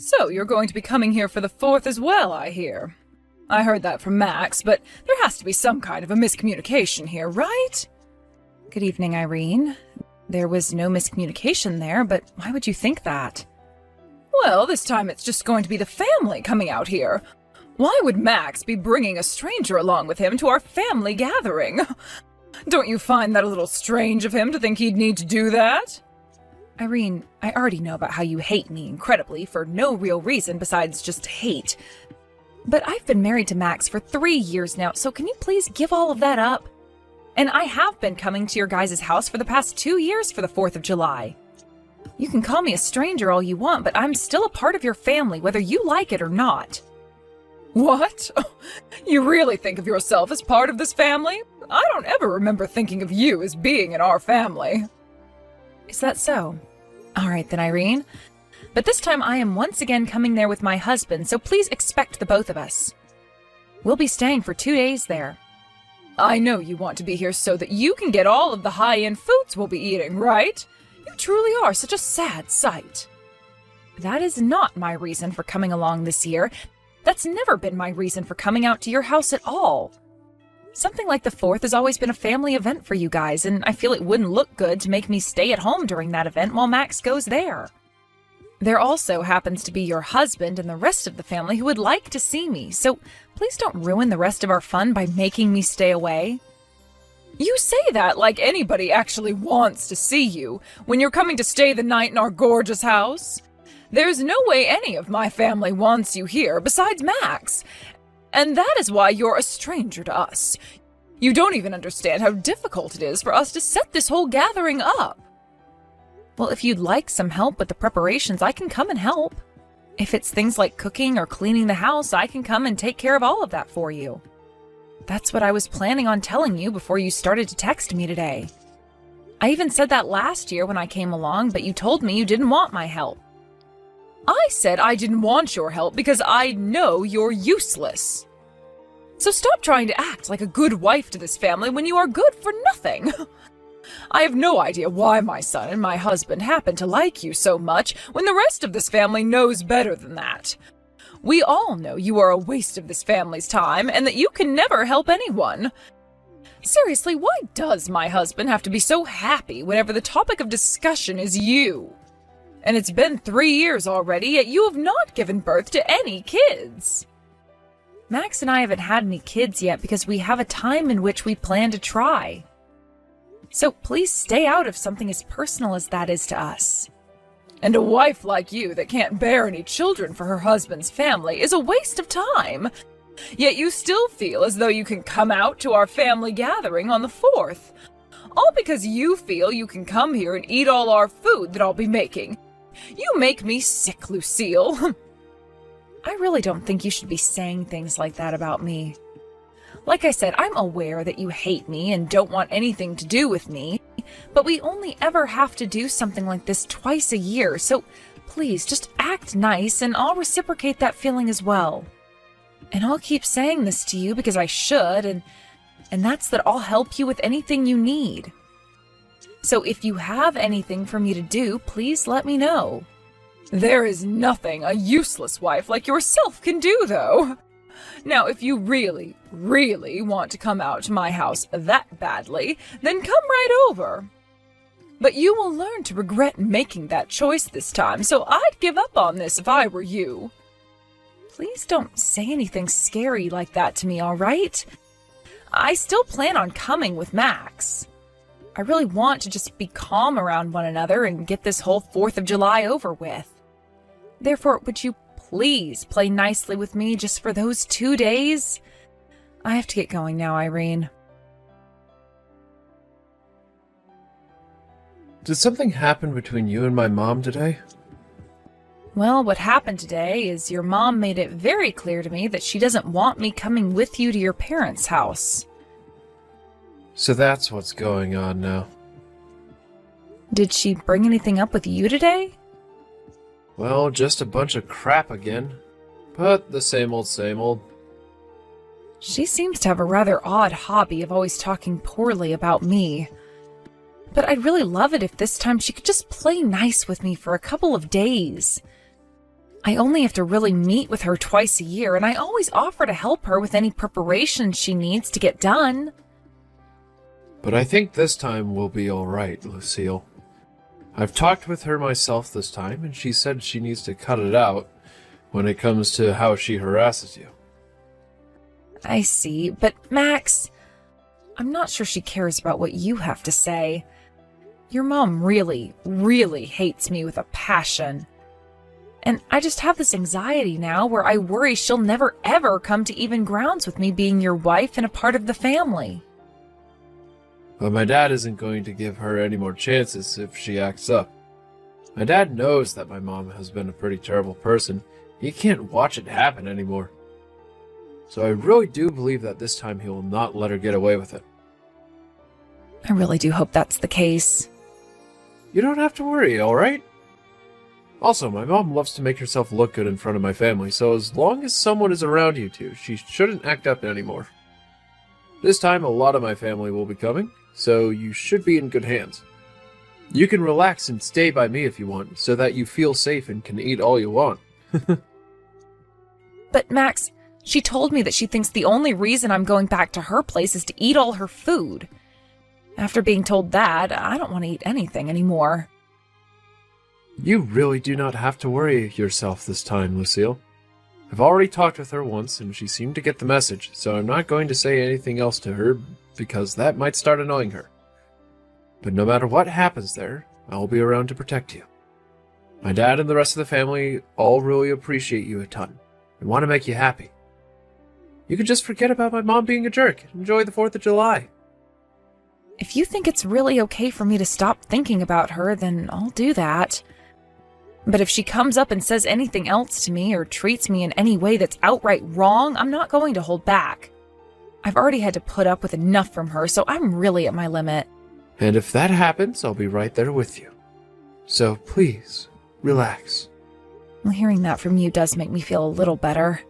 So you're going to be coming here for the 4th as well, I hear. I heard that from Max, but there has to be some kind of a miscommunication here, right? Good evening, Irene. There was no miscommunication there, but why would you think that? Well, this time it's just going to be the family coming out here. Why would Max be bringing a stranger along with him to our family gathering? Don't you find that a little strange of him to think he'd need to do that? Irene, I already know about how you hate me incredibly for no real reason besides just hate. But I've been married to Max for 3 years now, so can you please give all of that up? And I have been coming to your guys' house for the past 2 years for the 4th of July. You can call me a stranger all you want, but I'm still a part of your family, whether you like it or not. What? You really think of yourself as part of this family? I don't ever remember thinking of you as being in our family. Is that so? All right then, Irene. But this time I am once again coming there with my husband, so please expect the both of us. We'll be staying for 2 days there. I know you want to be here so that you can get all of the high-end foods we'll be eating, right? You truly are such a sad sight. That is not my reason for coming along this year. That's never been my reason for coming out to your house at all. Something like the 4th has always been a family event for you guys, and I feel it wouldn't look good to make me stay at home during that event while Max goes there. There also happens to be your husband and the rest of the family who would like to see me, so please don't ruin the rest of our fun by making me stay away. You say that like anybody actually wants to see you when you're coming to stay the night in our gorgeous house. There's no way any of my family wants you here besides Max, and that is why you're a stranger to us. You don't even understand how difficult it is for us to set this whole gathering up. Well, if you'd like some help with the preparations, I can come and help. If it's things like cooking or cleaning the house, I can come and take care of all of that for you. That's what I was planning on telling you before you started to text me today. I even said that last year when I came along, but you told me you didn't want my help. I said I didn't want your help because I know you're useless. So stop trying to act like a good wife to this family when you are good for nothing. I have no idea why my son and my husband happen to like you so much when the rest of this family knows better than that. We all know you are a waste of this family's time and that you can never help anyone. Seriously, why does my husband have to be so happy whenever the topic of discussion is you? And it's been 3 years already, yet you have not given birth to any kids. Max and I haven't had any kids yet because we have a time in which we plan to try. So please stay out of something as personal as that is to us. And a wife like you that can't bear any children for her husband's family is a waste of time. Yet you still feel as though you can come out to our family gathering on the 4th. All because you feel you can come here and eat all our food that I'll be making. You make me sick, Lucille. I really don't think you should be saying things like that about me. Like I said, I'm aware that you hate me and don't want anything to do with me, but we only ever have to do something like this twice a year, so please just act nice and I'll reciprocate that feeling as well. And I'll keep saying this to you because I should, and that's that I'll help you with anything you need. So if you have anything for me to do, please let me know. There is nothing a useless wife like yourself can do, though. Now, if you really, really want to come out to my house that badly, then come right over. But you will learn to regret making that choice this time, so I'd give up on this if I were you. Please don't say anything scary like that to me, all right? I still plan on coming with Max. I really want to just be calm around one another and get this whole 4th of July over with. Therefore, would you please play nicely with me just for those 2 days? I have to get going now, Irene. Did something happen between you and my mom today? Well, what happened today is your mom made it very clear to me that she doesn't want me coming with you to your parents' house. So that's what's going on now. Did she bring anything up with you today? Well, just a bunch of crap again. But the same old, same old. She seems to have a rather odd hobby of always talking poorly about me. But I'd really love it if this time she could just play nice with me for a couple of days. I only have to really meet with her twice a year, and I always offer to help her with any preparations she needs to get done. But I think this time we'll be all right, Lucille. I've talked with her myself this time, and she said she needs to cut it out when it comes to how she harasses you. I see, but Max, I'm not sure she cares about what you have to say. Your mom really, really hates me with a passion. And I just have this anxiety now where I worry she'll never ever come to even grounds with me being your wife and a part of the family. But my dad isn't going to give her any more chances if she acts up. My dad knows that my mom has been a pretty terrible person. He can't watch it happen anymore. So I really do believe that this time he will not let her get away with it. I really do hope that's the case. You don't have to worry, alright? Also, my mom loves to make herself look good in front of my family, so as long as someone is around you two, she shouldn't act up anymore. This time, a lot of my family will be coming, so you should be in good hands. You can relax and stay by me if you want, so that you feel safe and can eat all you want. But Max, she told me that she thinks the only reason I'm going back to her place is to eat all her food. After being told that, I don't want to eat anything anymore. You really do not have to worry yourself this time, Lucille. I've already talked with her once, and she seemed to get the message, so I'm not going to say anything else to her, because that might start annoying her. But no matter what happens there, I'll be around to protect you. My dad and the rest of the family all really appreciate you a ton, and want to make you happy. You can just forget about my mom being a jerk and enjoy the 4th of July. If you think it's really okay for me to stop thinking about her, then I'll do that. But if she comes up and says anything else to me or treats me in any way that's outright wrong, I'm not going to hold back. I've already had to put up with enough from her, so I'm really at my limit. And if that happens, I'll be right there with you. So please, relax. Well, hearing that from you does make me feel a little better.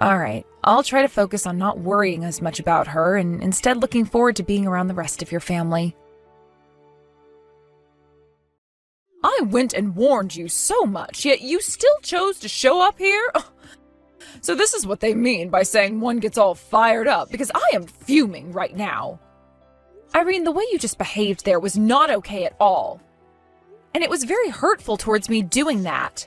Alright, I'll try to focus on not worrying as much about her and instead looking forward to being around the rest of your family. I went and warned you so much, yet you still chose to show up here? So this is what they mean by saying one gets all fired up, because I am fuming right now. Irene, the way you just behaved there was not okay at all. And it was very hurtful towards me doing that.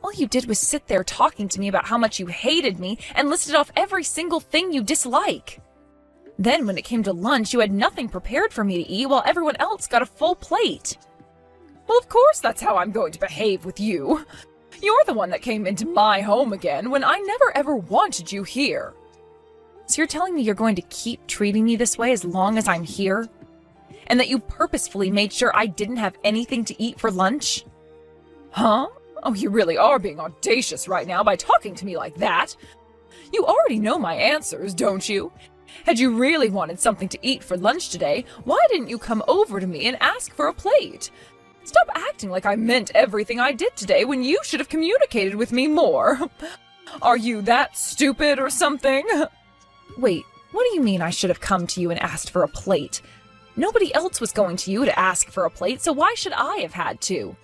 All you did was sit there talking to me about how much you hated me and listed off every single thing you dislike. Then when it came to lunch, you had nothing prepared for me to eat while everyone else got a full plate. Well, of course that's how I'm going to behave with you. You're the one that came into my home again when I never ever wanted you here. So you're telling me you're going to keep treating me this way as long as I'm here? And that you purposefully made sure I didn't have anything to eat for lunch? Huh? Oh, you really are being audacious right now by talking to me like that. You already know my answers, don't you? Had you really wanted something to eat for lunch today, why didn't you come over to me and ask for a plate? Stop acting like I meant everything I did today when you should have communicated with me more. Are you that stupid or something? Wait, what do you mean I should have come to you and asked for a plate? Nobody else was going to you to ask for a plate, so why should I have had to?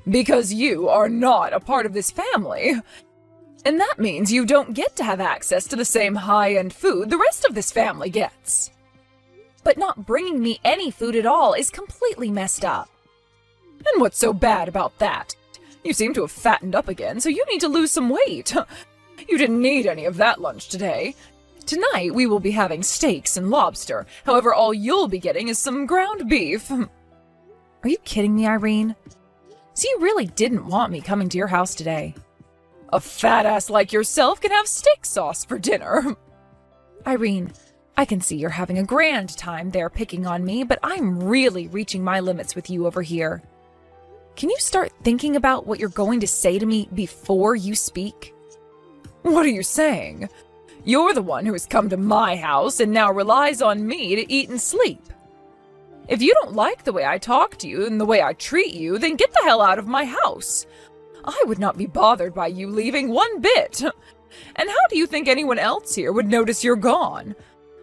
Because you are not a part of this family. And that means you don't get to have access to the same high-end food the rest of this family gets. But not bringing me any food at all is completely messed up. And what's so bad about that? You seem to have fattened up again, so you need to lose some weight. You didn't need any of that lunch today. Tonight we will be having steaks and lobster. However, all you'll be getting is some ground beef. Are you kidding me, Irene? So you really didn't want me coming to your house today? A fat ass like yourself can have steak sauce for dinner. Irene, I can see you're having a grand time there picking on me, but I'm really reaching my limits with you over here. Can you start thinking about what you're going to say to me before you speak? What are you saying? You're the one who has come to my house and now relies on me to eat and sleep. If you don't like the way I talk to you and the way I treat you, then get the hell out of my house. I would not be bothered by you leaving one bit. And how do you think anyone else here would notice you're gone?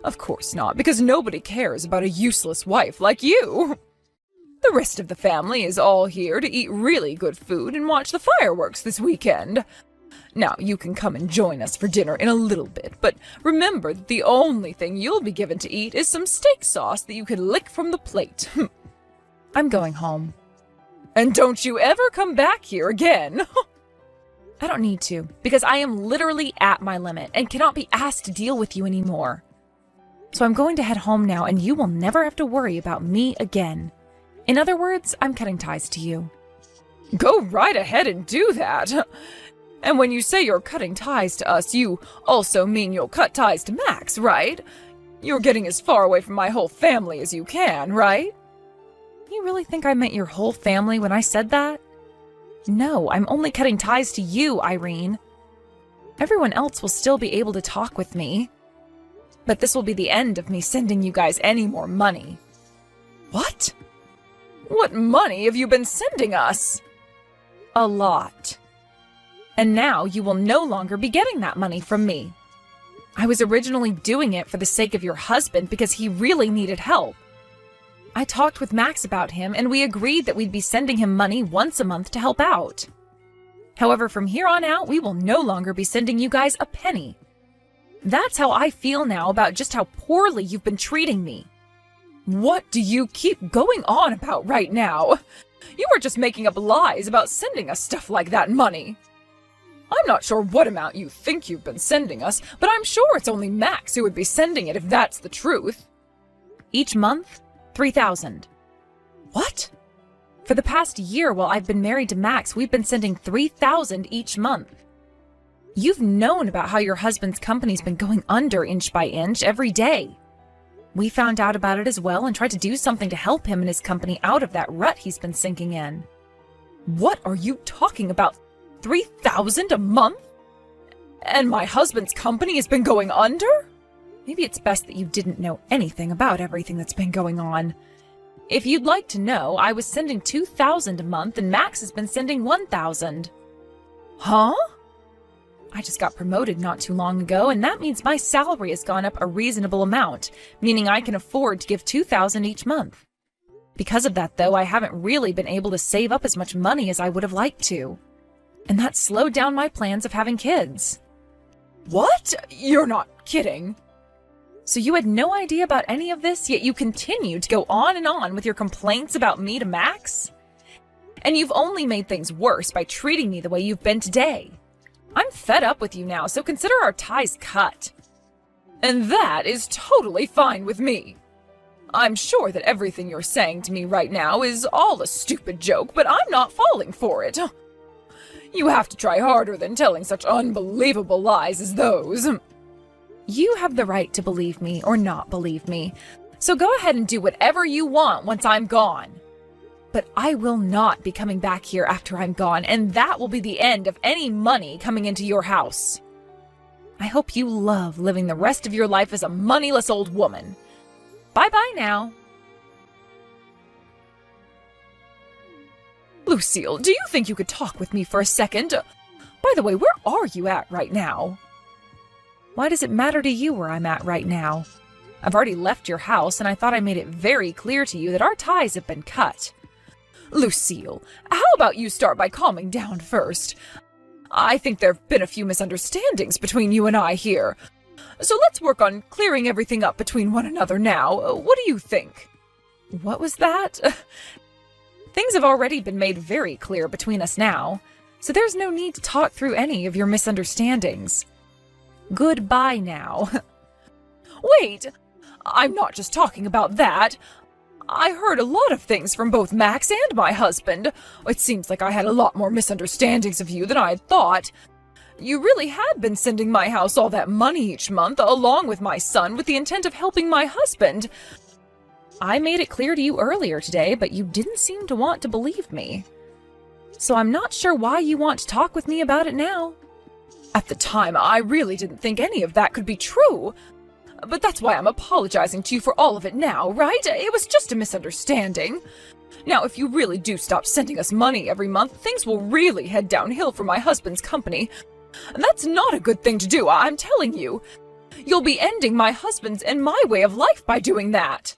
Of course not, because nobody cares about a useless wife like you. The rest of the family is all here to eat really good food and watch the fireworks this weekend. Now, you can come and join us for dinner in a little bit, but remember that the only thing you'll be given to eat is some steak sauce that you can lick from the plate. I'm going home. And don't you ever come back here again. I don't need to, because I am literally at my limit and cannot be asked to deal with you anymore. So I'm going to head home now, and you will never have to worry about me again. In other words, I'm cutting ties to you. Go right ahead and do that. And when you say you're cutting ties to us, you also mean you'll cut ties to Max, right? You're getting as far away from my whole family as you can, right? You really think I meant your whole family when I said that? No, I'm only cutting ties to you, Irene. Everyone else will still be able to talk with me. But this will be the end of me sending you guys any more money. What? What money have you been sending us? A lot. And now you will no longer be getting that money from me. I was originally doing it for the sake of your husband because he really needed help. I talked with Max about him, and we agreed that we'd be sending him money once a month to help out. However, from here on out, we will no longer be sending you guys a penny. That's how I feel now about just how poorly you've been treating me. What do you keep going on about right now? You were just making up lies about sending us stuff like that money. I'm not sure what amount you think you've been sending us, but I'm sure it's only Max who would be sending it if that's the truth. Each month, $3,000. What? For the past year while I've been married to Max, we've been sending $3,000 each month. You've known about how your husband's company's been going under inch by inch every day. We found out about it as well and tried to do something to help him and his company out of that rut he's been sinking in. What are you talking about? $3,000 a month? And my husband's company has been going under? Maybe it's best that you didn't know anything about everything that's been going on. If you'd like to know, I was sending $2,000 a month and Max has been sending $1,000. Huh? I just got promoted not too long ago, and that means my salary has gone up a reasonable amount, meaning I can afford to give $2,000 each month. Because of that, though, I haven't really been able to save up as much money as I would have liked to. And that slowed down my plans of having kids. What? You're not kidding. So you had no idea about any of this, yet you continued to go on and on with your complaints about me to Max? And you've only made things worse by treating me the way you've been today. I'm fed up with you now, so consider our ties cut. And that is totally fine with me. I'm sure that everything you're saying to me right now is all a stupid joke, but I'm not falling for it. You have to try harder than telling such unbelievable lies as those. You have the right to believe me or not believe me, so go ahead and do whatever you want once I'm gone. But I will not be coming back here after I'm gone, and that will be the end of any money coming into your house. I hope you love living the rest of your life as a moneyless old woman. Bye-bye now. Lucille, do you think you could talk with me for a second? By the way, where are you at right now? Why does it matter to you where I'm at right now? I've already left your house, and I thought I made it very clear to you that our ties have been cut. Lucille, how about you start by calming down first? I think there have been a few misunderstandings between you and I here. So let's work on clearing everything up between one another now. What do you think? What was that? Things have already been made very clear between us now, so there's no need to talk through any of your misunderstandings. Goodbye now. Wait! I'm not just talking about that. I heard a lot of things from both Max and my husband. It seems like I had a lot more misunderstandings of you than I had thought. You really had been sending my house all that money each month, along with my son, with the intent of helping my husband. I made it clear to you earlier today, but you didn't seem to want to believe me. So I'm not sure why you want to talk with me about it now. At the time, I really didn't think any of that could be true. But that's why I'm apologizing to you for all of it now, right? It was just a misunderstanding. Now, if you really do stop sending us money every month, things will really head downhill for my husband's company. And that's not a good thing to do, I'm telling you. You'll be ending my husband's and my way of life by doing that.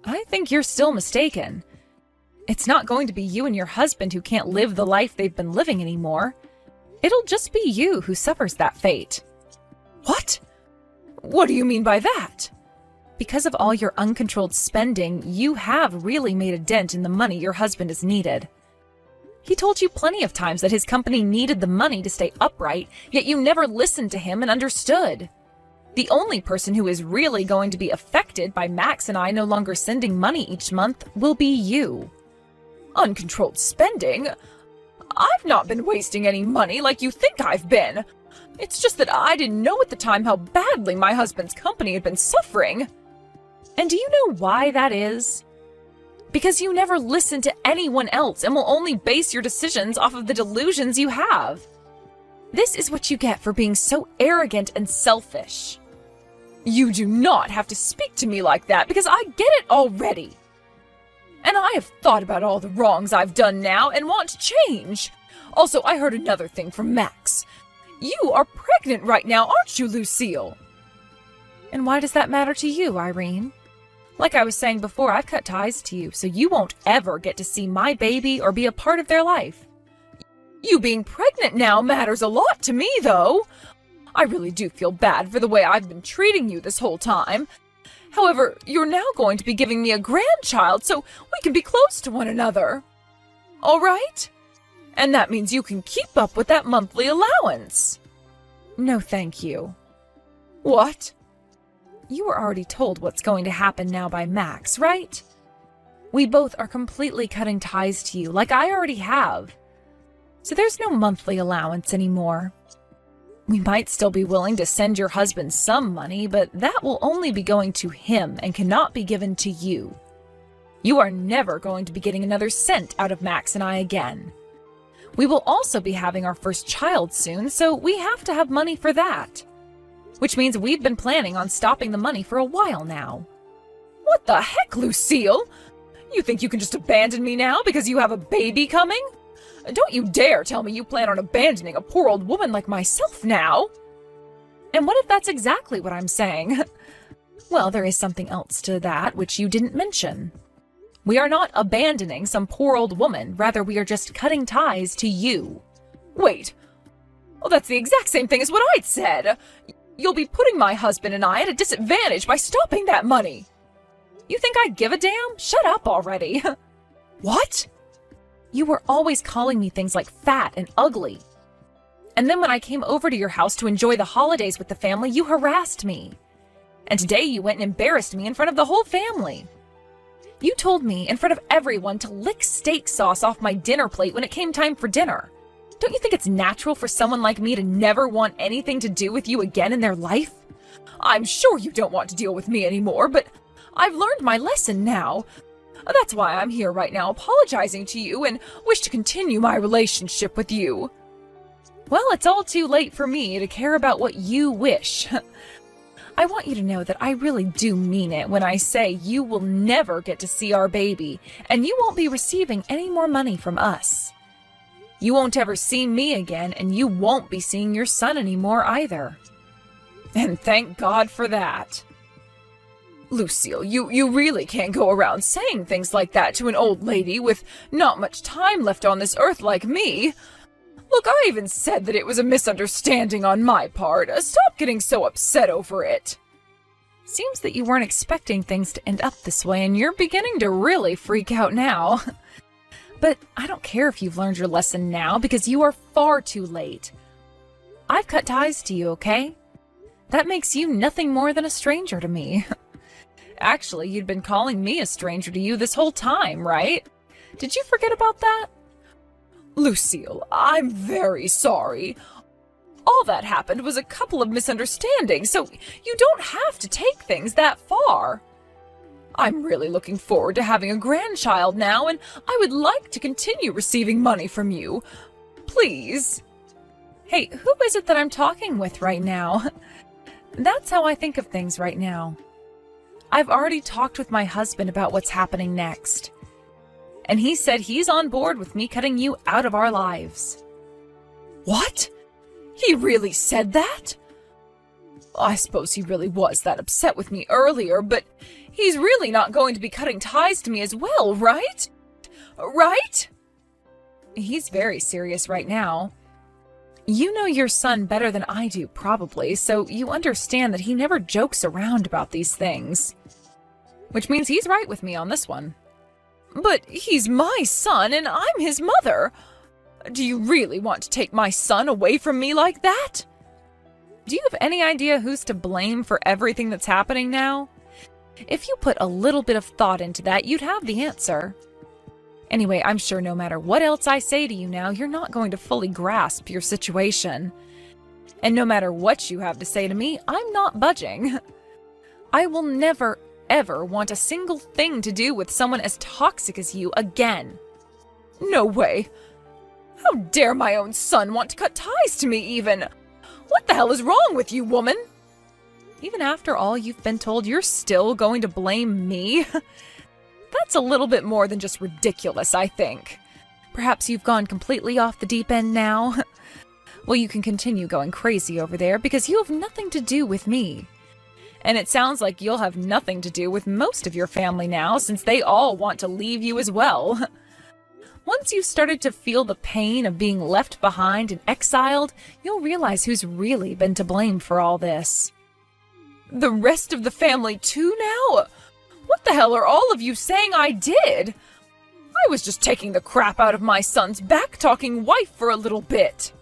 I think you're still mistaken. It's not going to be you and your husband who can't live the life they've been living anymore. It'll just be you who suffers that fate. What? What do you mean by that? Because of all your uncontrolled spending, you have really made a dent in the money your husband has needed. He told you plenty of times that his company needed the money to stay upright, yet you never listened to him and understood. The only person who is really going to be affected by Max and I no longer sending money each month will be you. Uncontrolled spending? I've not been wasting any money like you think I've been. It's just that I didn't know at the time how badly my husband's company had been suffering. And do you know why that is? Because you never listen to anyone else and will only base your decisions off of the delusions you have. This is what you get for being so arrogant and selfish. You do not have to speak to me like that because I get it already. And I have thought about all the wrongs I've done now and want to change. Also, I heard another thing from Max. You are pregnant right now, aren't you, Lucille? And why does that matter to you, Irene? Like I was saying before, I've cut ties to you, so you won't ever get to see my baby or be a part of their life. You being pregnant now matters a lot to me, though. I really do feel bad for the way I've been treating you this whole time. However, you're now going to be giving me a grandchild, so we can be close to one another. All right? And that means you can keep up with that monthly allowance. No, thank you. What? You were already told what's going to happen now by Max, right? We both are completely cutting ties to you, like I already have. So there's no monthly allowance anymore. We might still be willing to send your husband some money, but that will only be going to him and cannot be given to you. You are never going to be getting another cent out of Max and I again. We will also be having our first child soon, so we have to have money for that. Which means we've been planning on stopping the money for a while now. What the heck, Lucille? You think you can just abandon me now because you have a baby coming? Don't you dare tell me you plan on abandoning a poor old woman like myself now. And what if that's exactly what I'm saying? Well, there is something else to that which you didn't mention. We are not abandoning some poor old woman, rather we are just cutting ties to you. Wait. Well, that's the exact same thing as what I'd said. You'll be putting my husband and I at a disadvantage by stopping that money. You think I give a damn? Shut up already. What? You were always calling me things like fat and ugly. And then when I came over to your house to enjoy the holidays with the family, you harassed me. And today you went and embarrassed me in front of the whole family. You told me in front of everyone to lick steak sauce off my dinner plate when it came time for dinner. Don't you think it's natural for someone like me to never want anything to do with you again in their life? I'm sure you don't want to deal with me anymore, but I've learned my lesson now. That's why I'm here right now apologizing to you and wish to continue my relationship with you. Well, it's all too late for me to care about what you wish. I want you to know that I really do mean it when I say you will never get to see our baby, and you won't be receiving any more money from us. You won't ever see me again, and you won't be seeing your son anymore either. And thank God for that. Lucille, you really can't go around saying things like that to an old lady with not much time left on this earth like me. Look, I even said that it was a misunderstanding on my part. Stop getting so upset over it. Seems that you weren't expecting things to end up this way, and you're beginning to really freak out now. But I don't care if you've learned your lesson now, because you are far too late. I've cut ties to you, okay? That makes you nothing more than a stranger to me. Actually, you'd been calling me a stranger to you this whole time, right? Did you forget about that? Lucille, I'm very sorry. All that happened was a couple of misunderstandings, so you don't have to take things that far. I'm really looking forward to having a grandchild now, and I would like to continue receiving money from you. Please. Hey, who is it that I'm talking with right now? That's how I think of things right now. I've already talked with my husband about what's happening next. And he said he's on board with me cutting you out of our lives. What? He really said that? I suppose he really was that upset with me earlier, but he's really not going to be cutting ties to me as well, right? right? He's very serious right now. You know your son better than I do, probably, so you understand that he never jokes around about these things. Which means he's right with me on this one. But he's my son and I'm his mother. Do you really want to take my son away from me like that? Do you have any idea who's to blame for everything that's happening now? If you put a little bit of thought into that, you'd have the answer. Anyway, I'm sure no matter what else I say to you now, you're not going to fully grasp your situation. And no matter what you have to say to me, I'm not budging. I will never, ever want a single thing to do with someone as toxic as you again. No way. How dare my own son want to cut ties to me even? What the hell is wrong with you, woman? Even after all you've been told, you're still going to blame me? That's a little bit more than just ridiculous, I think. Perhaps you've gone completely off the deep end now? Well, you can continue going crazy over there because you have nothing to do with me. And it sounds like you'll have nothing to do with most of your family now, since they all want to leave you as well. Once you've started to feel the pain of being left behind and exiled, you'll realize who's really been to blame for all this. The rest of the family too now? What the hell are all of you saying I did? I was just taking the crap out of my son's back-talking wife for a little bit.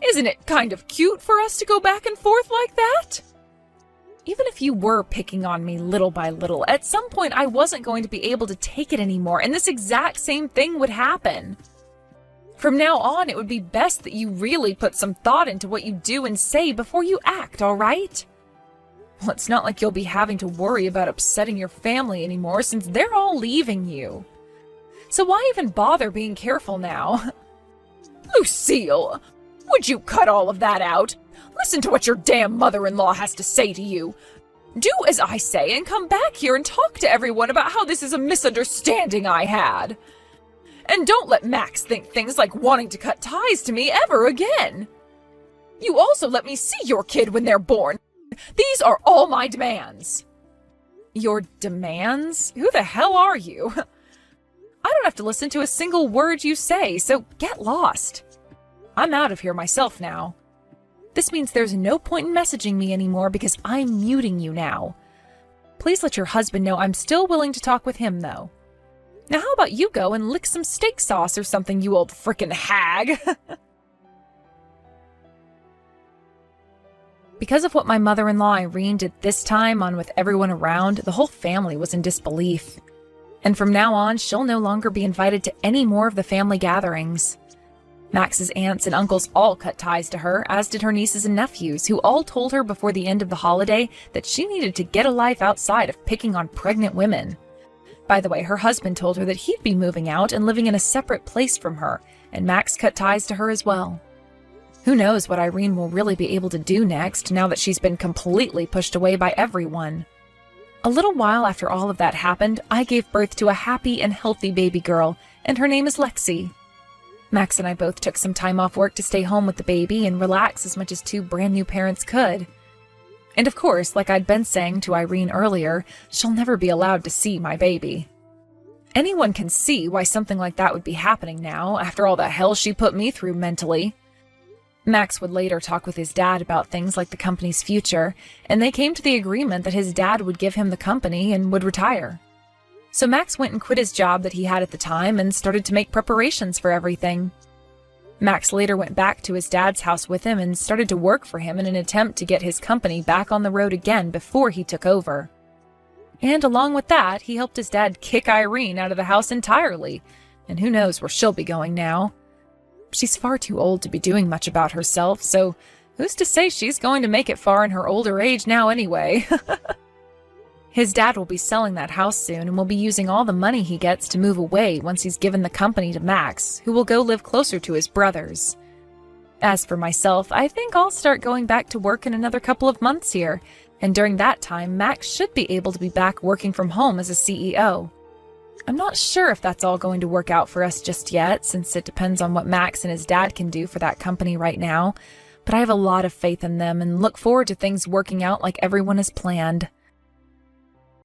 Isn't it kind of cute for us to go back and forth like that? Even if you were picking on me little by little, at some point I wasn't going to be able to take it anymore, and this exact same thing would happen. From now on, it would be best that you really put some thought into what you do and say before you act, all right? Well, it's not like you'll be having to worry about upsetting your family anymore since they're all leaving you. So why even bother being careful now? Lucille, would you cut all of that out? Listen to what your damn mother-in-law has to say to you. Do as I say and come back here and talk to everyone about how this is a misunderstanding I had. And don't let Max think things like wanting to cut ties to me ever again. You also let me see your kid when they're born. These are all my demands. Your demands? Who the hell are you? I don't have to listen to a single word you say, so get lost. I'm out of here myself now. This means there's no point in messaging me anymore because I'm muting you now. Please let your husband know I'm still willing to talk with him, though. Now how about you go and lick some steak sauce or something, you old frickin' hag? Because of what my mother-in-law Irene did this time on with everyone around, the whole family was in disbelief. And from now on, she'll no longer be invited to any more of the family gatherings. Max's aunts and uncles all cut ties to her, as did her nieces and nephews, who all told her before the end of the holiday that she needed to get a life outside of picking on pregnant women. By the way, her husband told her that he'd be moving out and living in a separate place from her, and Max cut ties to her as well. Who knows what Irene will really be able to do next, now that she's been completely pushed away by everyone. A little while after all of that happened, I gave birth to a happy and healthy baby girl, and her name is Lexi. Max and I both took some time off work to stay home with the baby and relax as much as two brand new parents could. And of course, like I'd been saying to Irene earlier, she'll never be allowed to see my baby. Anyone can see why something like that would be happening now, after all the hell she put me through mentally. Max would later talk with his dad about things like the company's future, and they came to the agreement that his dad would give him the company and would retire. So Max went and quit his job that he had at the time and started to make preparations for everything. Max later went back to his dad's house with him and started to work for him in an attempt to get his company back on the road again before he took over. And along with that, he helped his dad kick Irene out of the house entirely, and who knows where she'll be going now. She's far too old to be doing much about herself, so who's to say she's going to make it far in her older age now anyway? His dad will be selling that house soon and will be using all the money he gets to move away once he's given the company to Max, who will go live closer to his brothers. As for myself, I think I'll start going back to work in another couple of months here, and during that time, Max should be able to be back working from home as a CEO. I'm not sure if that's all going to work out for us just yet, since it depends on what Max and his dad can do for that company right now, but I have a lot of faith in them and look forward to things working out like everyone has planned.